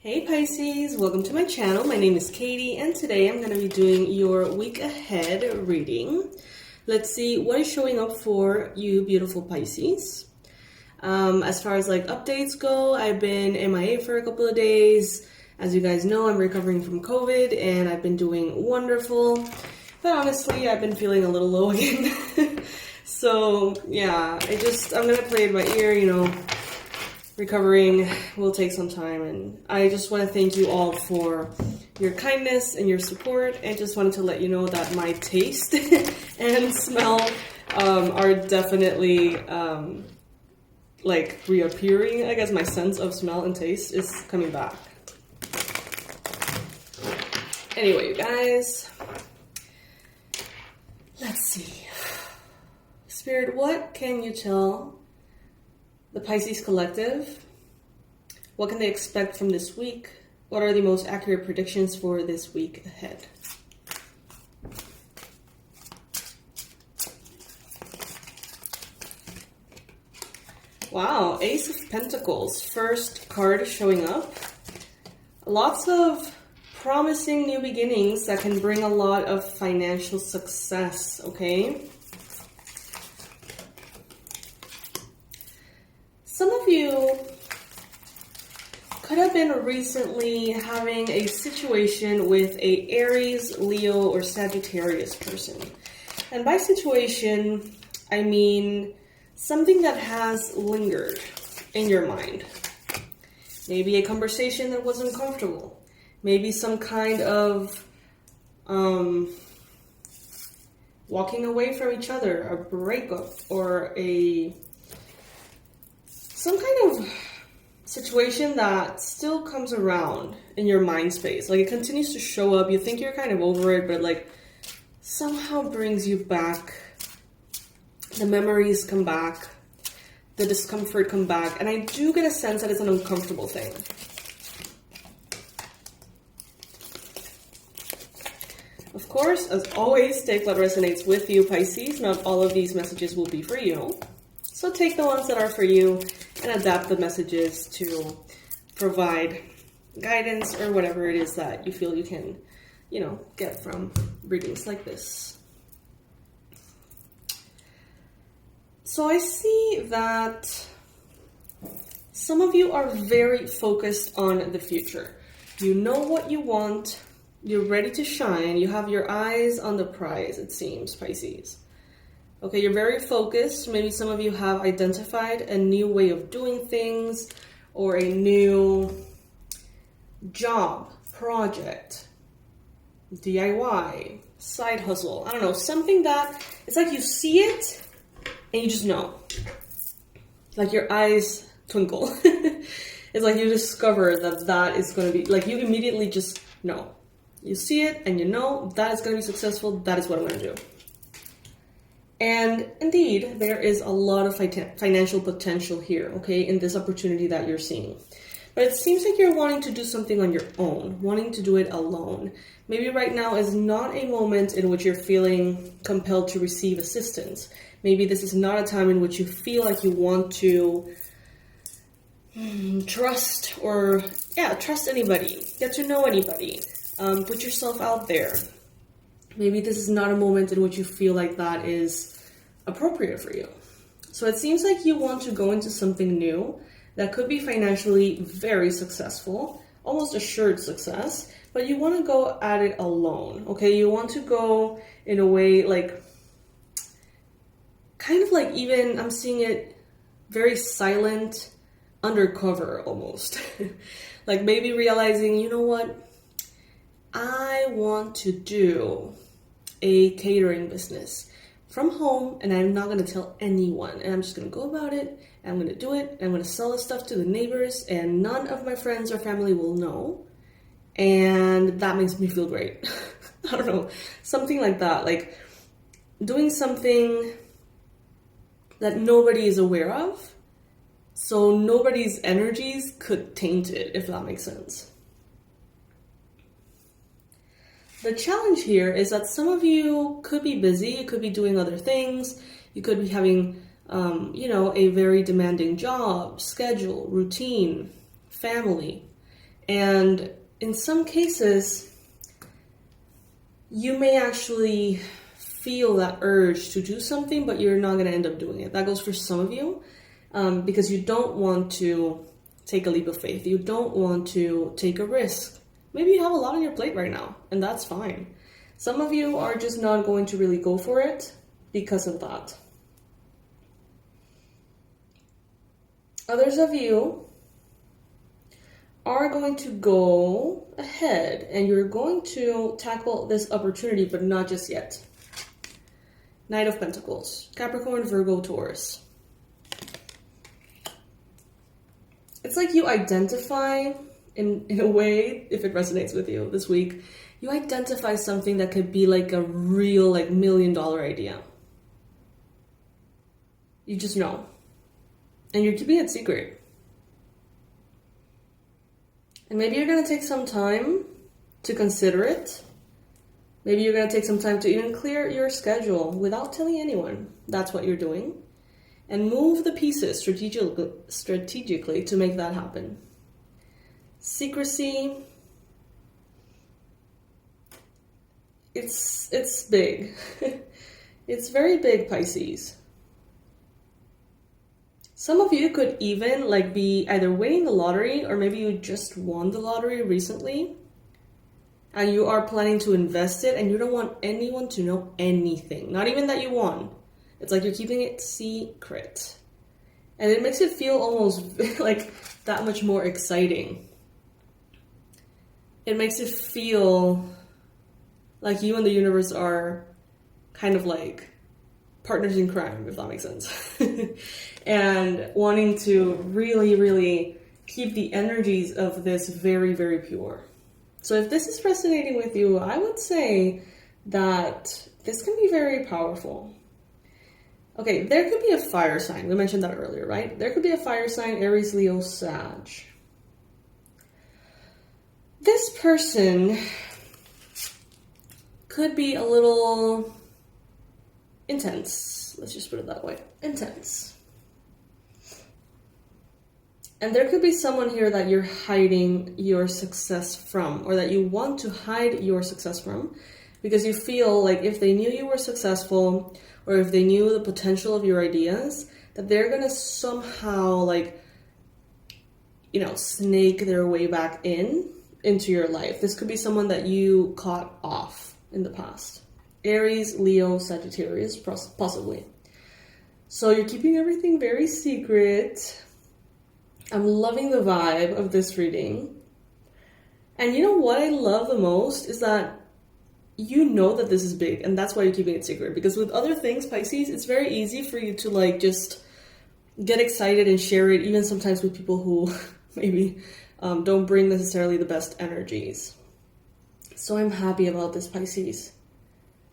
Hey Pisces, welcome to my channel. My name is Katie and today I'm going to be doing your week ahead reading. Let's see what is showing up for you beautiful Pisces. As far as like updates go, I've been MIA for a couple of days. As you guys know, I'm recovering from COVID and I've been doing wonderful. But honestly, I've been feeling a little low again. So yeah, I'm going to play it by ear, Recovering will take some time, and I just want to thank you all for your kindness and your support, and just wanted to let you know that my taste and smell are definitely like reappearing. I guess my sense of smell and taste is coming back. Anyway, you guys, let's see. Spirit, what can you tell the Pisces collective? What can they expect from this week? What are the most accurate predictions for this week ahead? Wow, Ace of Pentacles, first card showing up. Lots of promising new beginnings that can bring a lot of financial success, okay? Some of you could have been recently having a situation with a Aries, Leo, or Sagittarius person. And by situation, I mean something that has lingered in your mind. Maybe a conversation that wasn't comfortable. Maybe some kind of walking away from each other, a breakup, or some kind of situation that still comes around in your mind space. Like it continues to show up. You think you're kind of over it, but like somehow brings you back. The memories come back. The discomfort come back. And I do get a sense that it's an uncomfortable thing. Of course, as always, take what resonates with you, Pisces. Not all of these messages will be for you. So take the ones that are for you and adapt the messages to provide guidance or whatever it is that you feel you can, get from readings like this. So I see that some of you are very focused on the future. You know what you want. You're ready to shine. You have your eyes on the prize, it seems, Pisces. Okay, you're very focused. Maybe some of you have identified a new way of doing things or a new job, project, DIY, side hustle. I don't know, something that it's like you see it and you just know. Like your eyes twinkle. It's like you discover that is going to be, like you immediately just know. You see it and you know that is going to be successful. That is what I'm going to do. And indeed, there is a lot of financial potential here, okay, in this opportunity that you're seeing. But it seems like you're wanting to do something on your own, wanting to do it alone. Maybe right now is not a moment in which you're feeling compelled to receive assistance. Maybe this is not a time in which you feel like you want to trust anybody, get to know anybody, put yourself out there. Maybe this is not a moment in which you feel like that is appropriate for you. So it seems like you want to go into something new that could be financially very successful, almost assured success, but you want to go at it alone, okay? You want to go in a way like, kind of like even, I'm seeing it very silent, undercover almost. Like maybe realizing, you know what? I want to do a catering business from home and I'm not going to tell anyone, and I'm just going to go about it, and I'm going to do it, and I'm going to sell the stuff to the neighbors and none of my friends or family will know, and that makes me feel great. I don't know, something like that, like doing something that nobody is aware of, so nobody's energies could taint it, if that makes sense. The challenge here is that some of you could be busy, you could be doing other things, you could be having, a very demanding job, schedule, routine, family, And in some cases, you may actually feel that urge to do something, but you're not going to end up doing it. That goes for some of you, because you don't want to take a leap of faith. You don't want to take a risk. Maybe you have a lot on your plate right now, and that's fine. Some of you are just not going to really go for it because of that. Others of you are going to go ahead and you're going to tackle this opportunity, but not just yet. Knight of Pentacles, Capricorn, Virgo, Taurus. It's like you identify, in a way, if it resonates with you this week, you identify something that could be like a real, like, $1 million idea. You just know. And you're keeping it secret. And maybe you're going to take some time to consider it. Maybe you're going to take some time to even clear your schedule without telling anyone that's what you're doing. And move the pieces strategically to make that happen. Secrecy. It's big. It's very big, Pisces. Some of you could even like be either winning the lottery, or maybe you just won the lottery recently and you are planning to invest it and you don't want anyone to know anything. Not even that you won. It's like you're keeping it secret. And it makes it feel almost like that much more exciting. It makes it feel like you and the universe are kind of like partners in crime, if that makes sense. And wanting to really, really keep the energies of this very, very pure. So if this is resonating with you, I would say that this can be very powerful. Okay, there could be a fire sign. We mentioned that earlier, right? There could be a fire sign, Aries, Leo, Sag. This person could be a little intense. Let's just put it that way. Intense. And there could be someone here that you're hiding your success from, or that you want to hide your success from, because you feel like if they knew you were successful, or if they knew the potential of your ideas, that they're gonna somehow like, you know, snake their way back into your life. This could be someone that you caught off in the past. Aries, Leo, Sagittarius, possibly. So you're keeping everything very secret. I'm loving the vibe of this reading. And you know what I love the most is that you know that this is big, and that's why you're keeping it secret. Because with other things, Pisces, it's very easy for you to like just get excited and share it, even sometimes with people who maybe don't bring necessarily the best energies. So I'm happy about this, Pisces.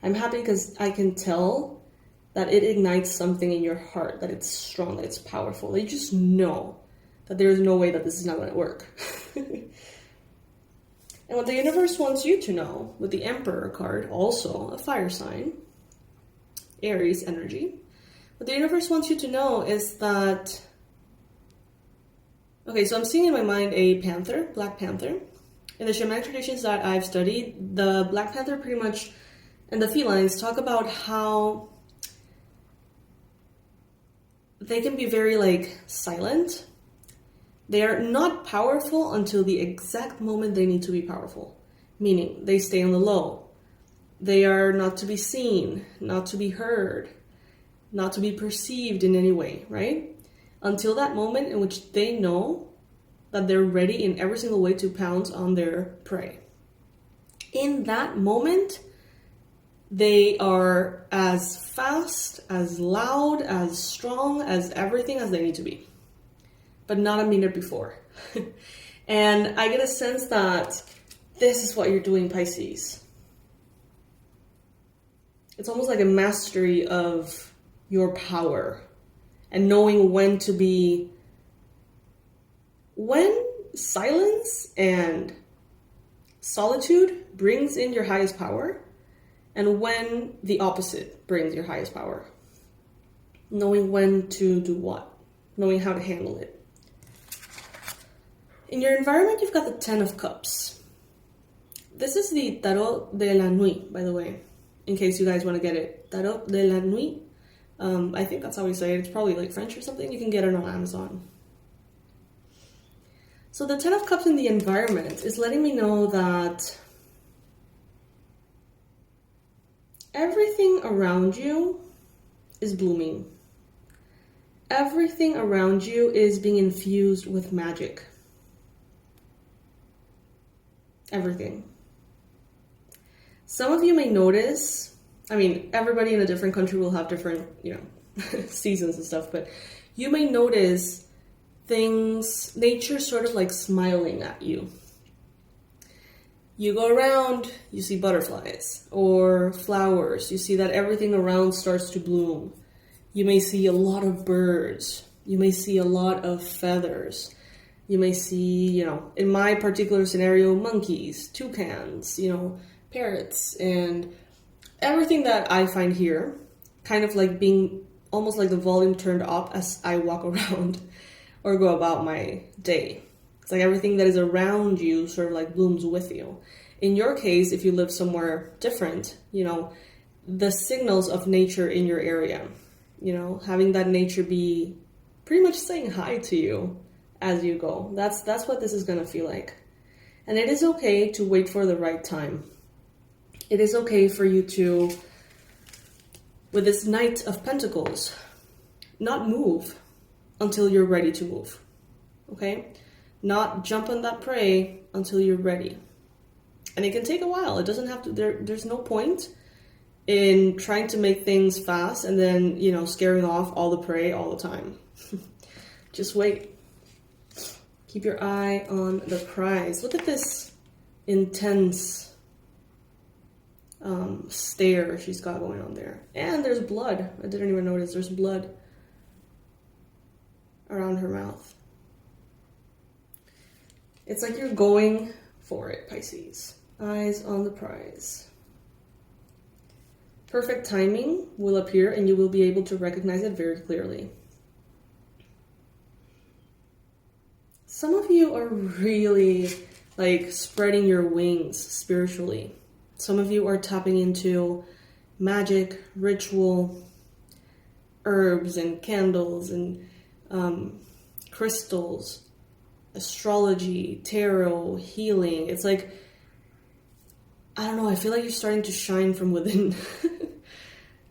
I'm happy because I can tell that it ignites something in your heart, that it's strong, that it's powerful. That you just know that there is no way that this is not going to work. And what the universe wants you to know, with the Emperor card, also a fire sign, Aries energy, what the universe wants you to know is that, okay, so I'm seeing in my mind a panther, Black Panther. In the shamanic traditions that I've studied, the Black Panther pretty much, and the felines talk about how they can be very like silent. They are not powerful until the exact moment they need to be powerful. Meaning, they stay on the low. They are not to be seen, not to be heard, not to be perceived in any way, right? Until that moment in which they know that they're ready in every single way to pounce on their prey. In that moment, they are as fast, as loud, as strong, as everything as they need to be. But not a minute before. And I get a sense that this is what you're doing, Pisces. It's almost like a mastery of your power and knowing when to be, when silence and solitude brings in your highest power, and when the opposite brings your highest power. Knowing when to do what, knowing how to handle it. In your environment, you've got the Ten of Cups. This is the Tarot de la Nuit, by the way, in case you guys want to get it. Tarot de la Nuit. I think that's how we say it. It's probably like French or something. You can get it on Amazon. So the Ten of Cups in the environment is letting me know that everything around you is blooming. Everything around you is being infused with magic. Everything. Some of you may notice, I mean, everybody in a different country will have different, seasons and stuff, but you may notice things, nature sort of like smiling at you. You go around, you see butterflies or flowers. You see that everything around starts to bloom. You may see a lot of birds. You may see a lot of feathers. You may see, in my particular scenario, monkeys, toucans, parrots, and everything that I find here, kind of like being almost like the volume turned up as I walk around or go about my day. It's like everything that is around you sort of like blooms with you. In your case, if you live somewhere different, the signals of nature in your area, having that nature be pretty much saying hi to you as you go. That's what this is going to feel like. And it is okay to wait for the right time. It is okay for you to, with this Knight of Pentacles, not move until you're ready to move. Okay? Not jump on that prey until you're ready. And it can take a while. It doesn't have to, there's no point in trying to make things fast and then, scaring off all the prey all the time. Just wait. Keep your eye on the prize. Look at this intense stare she's got going on there. And there's blood. I didn't even notice there's blood around her mouth. It's like you're going for it, Pisces. Eyes on the prize. Perfect timing will appear and you will be able to recognize it very clearly. Some of you are really like spreading your wings spiritually. Some of you are tapping into magic, ritual, herbs and candles and crystals, astrology, tarot, healing. It's like, I don't know, I feel like you're starting to shine from within.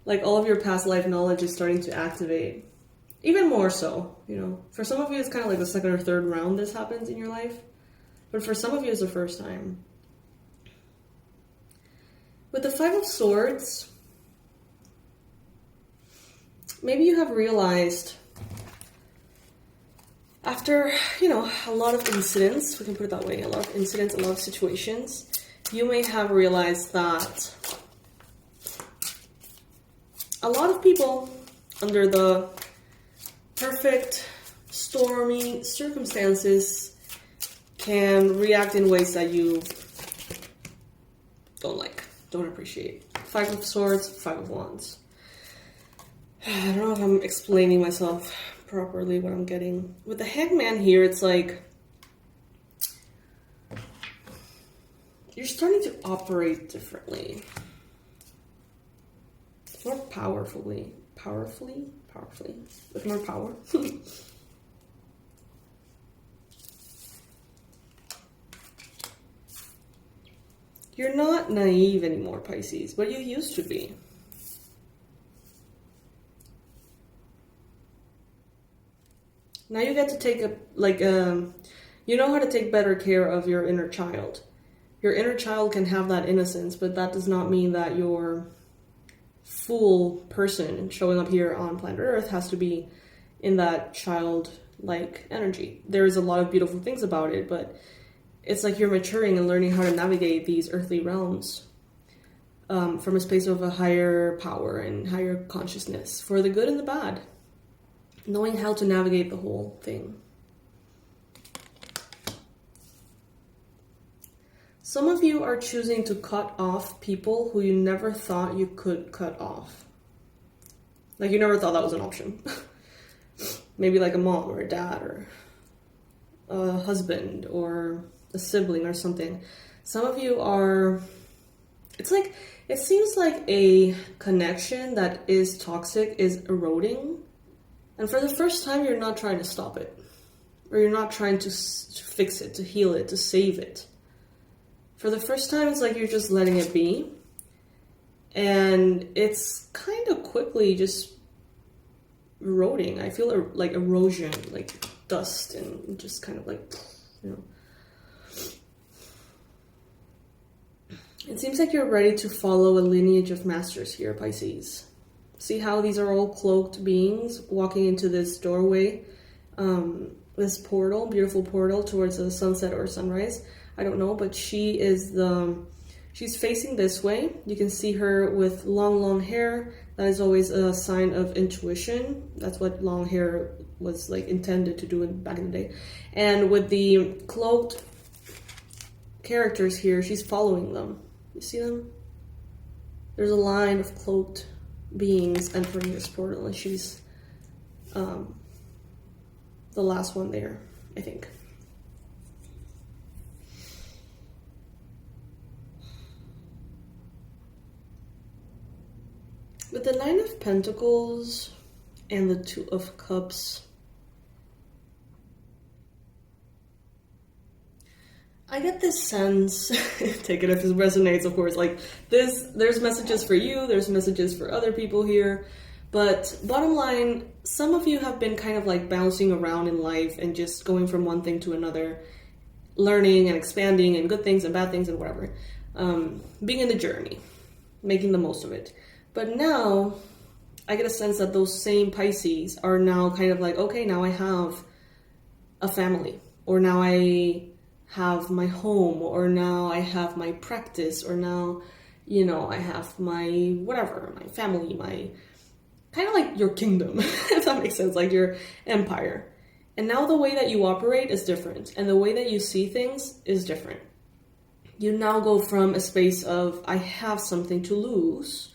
Like all of your past life knowledge is starting to activate. Even more so, For some of you, it's kind of like the second or third round this happens in your life. But for some of you, it's the first time. With the Five of Swords, maybe you have realized after, a lot of incidents, we can put it that way, a lot of incidents, a lot of situations, you may have realized that a lot of people under the perfect, stormy circumstances can react in ways that you don't like, don't appreciate. Five of Swords, Five of Wands. I don't know if I'm explaining myself properly what I'm getting. With the Hangman here, it's like you're starting to operate differently. More powerfully, with more power. You're not naive anymore, Pisces, but you used to be. Now you get to take you know how to take better care of your inner child. Your inner child can have that innocence, but that does not mean that your full person showing up here on planet Earth has to be in that childlike energy. There's a lot of beautiful things about it, but it's like you're maturing and learning how to navigate these earthly realms from a space of a higher power and higher consciousness for the good and the bad. Knowing how to navigate the whole thing. Some of you are choosing to cut off people who you never thought you could cut off. Like you never thought that was an option. Maybe like a mom or a dad or a husband or a sibling or something. Some of you are, it's like, it seems like a connection that is toxic is eroding. And for the first time, you're not trying to stop it. Or you're not trying to fix it, to heal it, to save it. For the first time, it's like you're just letting it be. And it's kind of quickly just eroding. I feel like erosion, like dust, and just kind of like, you know. It seems like you're ready to follow a lineage of masters here, Pisces. See how these are all cloaked beings walking into this doorway, this portal, beautiful portal towards the sunset or sunrise. I don't know, but she's facing this way. You can see her with long hair. That is always a sign of intuition. That's what long hair was like intended to do back in the day. And with the cloaked characters here, she's following them. You see them? There's a line of cloaked beings entering this portal, and she's the last one there, I think. With the Nine of Pentacles and the Two of Cups, I get this sense, take it if it resonates, of course, like there's messages for you, there's messages for other people here, but bottom line, some of you have been kind of like bouncing around in life and just going from one thing to another, learning and expanding and good things and bad things and whatever, being in the journey, making the most of it. But now, I get a sense that those same Pisces are now kind of like, okay, now I have a family, or now I have my home, or now I have my practice, or now, you know, I have my whatever, my family, my kind of like your kingdom, if that makes sense, like your empire. And now the way that you operate is different, and the way that you see things is different. You now go from a space of, I have something to lose,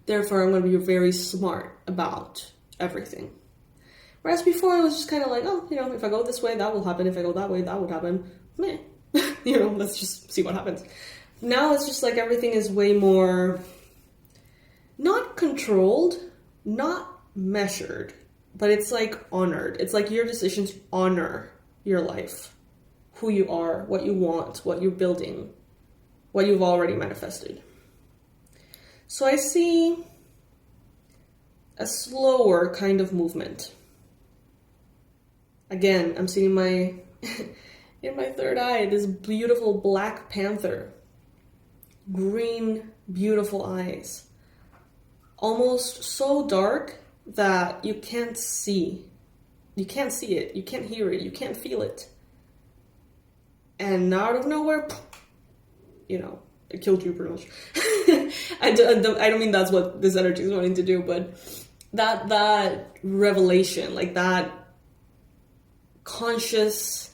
therefore I'm going to be very smart about everything. Whereas before it was just kind of like, oh, you know, if I go this way, that will happen. If I go that way, that would happen. Meh. You know, let's just see what happens. Now it's just like everything is way more not controlled, not measured, but it's like honored. It's like your decisions honor your life, who you are, what you want, what you're building, what you've already manifested. So I see a slower kind of movement. Again, I'm seeing my in my third eye, this beautiful black panther. Green, beautiful eyes. Almost so dark that you can't see. You can't see it. You can't hear it. You can't feel it. And out of nowhere, you know, it killed you pretty much. I don't mean that's what this energy is wanting to do, but that revelation, like that conscious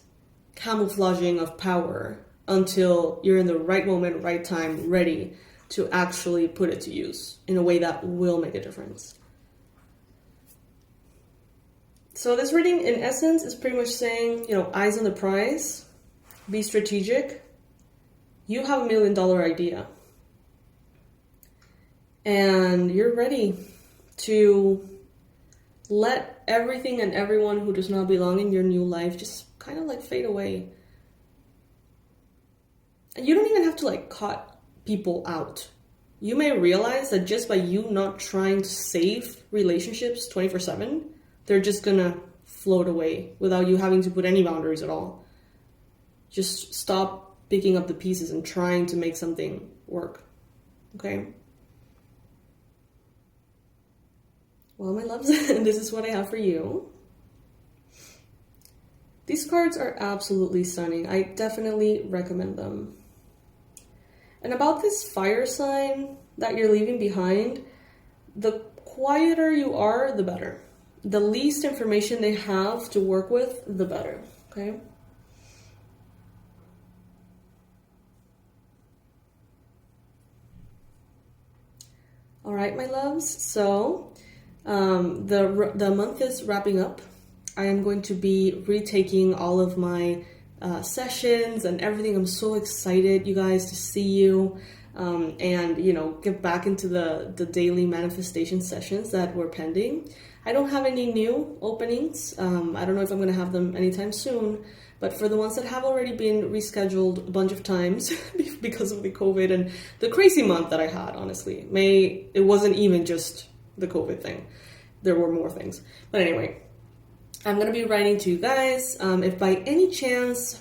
camouflaging of power until you're in the right moment, right time, ready to actually put it to use in a way that will make a difference. So this reading, in essence, is pretty much saying, you know, eyes on the prize, be strategic. You have $1 million idea. And you're ready to let everything and everyone who does not belong in your new life just kind of like fade away. And you don't even have to like cut people out. You may realize that just by you not trying to save relationships 24/7, they're just gonna float away without you having to put any boundaries at all. Just stop picking up the pieces and trying to make something work. Okay? Well, my loves, this is what I have for you. These cards are absolutely stunning. I definitely recommend them. And about this fire sign that you're leaving behind, the quieter you are, the better. The least information they have to work with, the better. Okay? All right, my loves. So the month is wrapping up. I am going to be retaking all of my sessions and everything. I'm so excited, you guys, to see you and, you know, get back into the daily manifestation sessions that were pending. I don't have any new openings. I don't know if I'm going to have them anytime soon, but for the ones that have already been rescheduled a bunch of times because of the COVID and the crazy month that I had, honestly. It wasn't even just the COVID thing. There were more things. But anyway, I'm going to be writing to you guys. If by any chance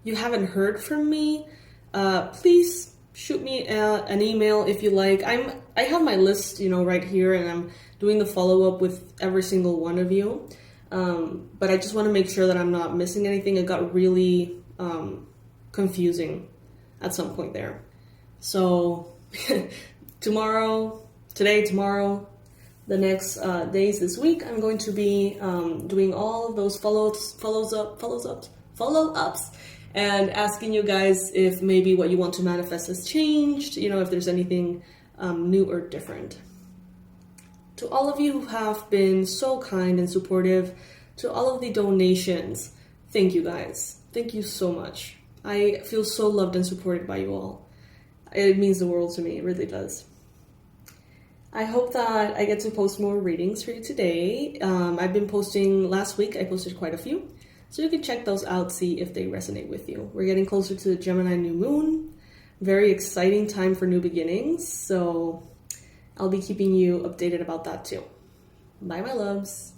you haven't heard from me, please shoot me an email if you like. I have my list, you know, right here, and I'm doing the follow-up with every single one of you. But I just want to make sure that I'm not missing anything. It got really confusing at some point there. So tomorrow, the next days this week, I'm going to be doing all of those follow-ups and asking you guys if maybe what you want to manifest has changed, you know, if there's anything new or different. To all of you who have been so kind and supportive, to all of the donations, thank you guys. Thank you so much. I feel so loved and supported by you all. It means the world to me, it really does. I hope that I get to post more readings for you today. I've been posting, last week I posted quite a few, so you can check those out, see if they resonate with you. We're getting closer to the Gemini new moon. Very exciting time for new beginnings, so I'll be keeping you updated about that too. Bye, my loves.